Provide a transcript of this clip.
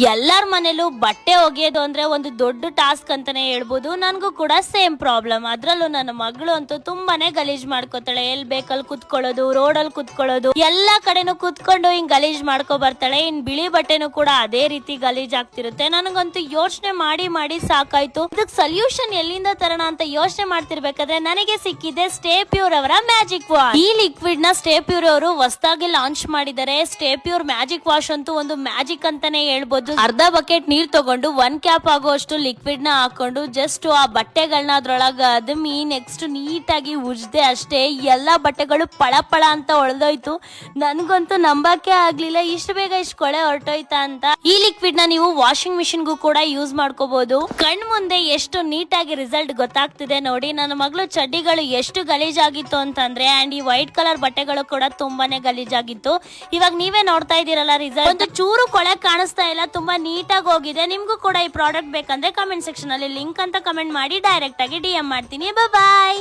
ಎಲ್ಲಾರ ಮನೇಲೂ ಬಟ್ಟೆ ಒಗೆಯೋದು ಅಂದ್ರೆ ಒಂದು ದೊಡ್ಡ ಟಾಸ್ಕ್ ಅಂತಾನೆ ಹೇಳ್ಬೋದು. ನನ್ಗೂ ಕೂಡ ಸೇಮ್ ಪ್ರಾಬ್ಲಮ್. ಅದ್ರಲ್ಲೂ ನನ್ನ ಮಗಳು ಅಂತೂ ತುಂಬಾನೇ ಗಲೀಜ್ ಮಾಡ್ಕೋತಾಳೆ. ಎಲ್ ಬೇಕಲ್ಲಿ ಕುತ್ಕೊಳ್ಳೋದು, ರೋಡಲ್ಲಿ ಕುತ್ಕೊಳ್ಳೋದು, ಎಲ್ಲಾ ಕಡೆನೂ ಕುತ್ಕೊಂಡು ಹಿಂಗ್ ಗಲೀಜ್ ಮಾಡ್ಕೊ ಬರ್ತಾಳೆ. ಇನ್ ಬಿಳಿ ಬಟ್ಟೆನೂ ಕೂಡ ಅದೇ ರೀತಿ ಗಲೀಜ್ ಆಗ್ತಿರುತ್ತೆ. ನನಗಂತೂ ಯೋಚನೆ ಮಾಡಿ ಮಾಡಿ ಸಾಕಾಯ್ತು. ಇದಕ್ ಸೊಲ್ಯೂಷನ್ ಎಲ್ಲಿಂದ ತರೋಣ ಅಂತ ಯೋಚನೆ ಮಾಡ್ತಿರ್ಬೇಕಾದ್ರೆ ನನಗೆ ಸಿಕ್ಕಿದೆ ಸ್ಟೇ ಪ್ಯೂರ್ ಅವರ ಮ್ಯಾಜಿಕ್ ವಾಶ್. ಈ ಲಿಕ್ವಿಡ್ ನ ಸ್ಟೇ ಪ್ಯೂರ್ ಅವರು ಹೊಸದಾಗಿ ಲಾಂಚ್ ಮಾಡಿದ್ದಾರೆ. ಸ್ಟೇ ಪ್ಯೂರ್ ಮ್ಯಾಜಿಕ್ ವಾಶ್ ಅಂತೂ ಒಂದು ಮ್ಯಾಜಿಕ್ ಅಂತಾನೆ ಹೇಳ್ಬೋದು. ಅರ್ಧ ಬಕೆಟ್ ನೀರ್ ತಗೊಂಡು 1 ಕ್ಯಾಪ್ ಆಗುವಷ್ಟು ಲಿಕ್ವಿಡ್ ನ ಹಾಕೊಂಡು ಜಸ್ಟ್ ಆ ಬಟ್ಟೆಗಳನ್ನ ಅದ್ರೊಳಗ ಅದಮಿ ನೆಕ್ಸ್ಟ್ ನೀಟಾಗಿ ಉಜ್ದೆ ಅಷ್ಟೇ. ಎಲ್ಲಾ ಬಟ್ಟೆಗಳು ಪಳ ಪಳ ಅಂತ ಹೊಳೆದೋಯ್ತು. ನನ್ಗಂತೂ ನಂಬಕ್ಕೆ ಆಗ್ಲಿಲ್ಲ ಇಷ್ಟು ಬೇಗ ಇಷ್ಟು ಕೊಳೆ ಹೊರಟೋಯ್ತಾ ಅಂತ. ಈ ಲಿಕ್ವಿಡ್ ನ ನೀವು ವಾಷಿಂಗ್ ಮಿಷಿನ್ಗೂ ಕೂಡ ಯೂಸ್ ಮಾಡ್ಕೋಬಹುದು. ಕಣ್ ಮುಂದೆ ಎಷ್ಟು ನೀಟಾಗಿ ರಿಸಲ್ಟ್ ಗೊತ್ತಾಗ್ತಿದೆ ನೋಡಿ. ನನ್ನ ಮಗಳು ಚಡ್ಡಿಗಳು ಎಷ್ಟು ಗಲೀಜಾಗಿತ್ತು ಅಂತಂದ್ರೆ ಅಂಡ್ ಈ ವೈಟ್ ಕಲರ್ ಬಟ್ಟೆಗಳು ಕೂಡ ತುಂಬಾನೇ ಗಲೀಜಾಗಿತ್ತು. ಇವಾಗ ನೀವೇ ನೋಡ್ತಾ ಇದೀರಲ್ಲ ರಿಸಲ್ಟ್. ಒಂದು ಚೂರು ಕೊಳೆ ಕಾಣಿಸ್ತಾ ಇಲ್ಲ, ತುಂಬಾ ನೀಟಾಗಿ ಹೋಗಿದೆ. ನಿಮ್ಗೂ ಕೂಡ ಈ ಪ್ರಾಡಕ್ಟ್ ಬೇಕಂದ್ರೆ ಕಮೆಂಟ್ ಸೆಕ್ಷನ್ ಅಲ್ಲಿ ಲಿಂಕ್ ಅಂತ ಕಮೆಂಟ್ ಮಾಡಿ ಡೈರೆಕ್ಟ್ ಆಗಿ DM ಮಾಡ್ತೀನಿ. ಬಾಯ್.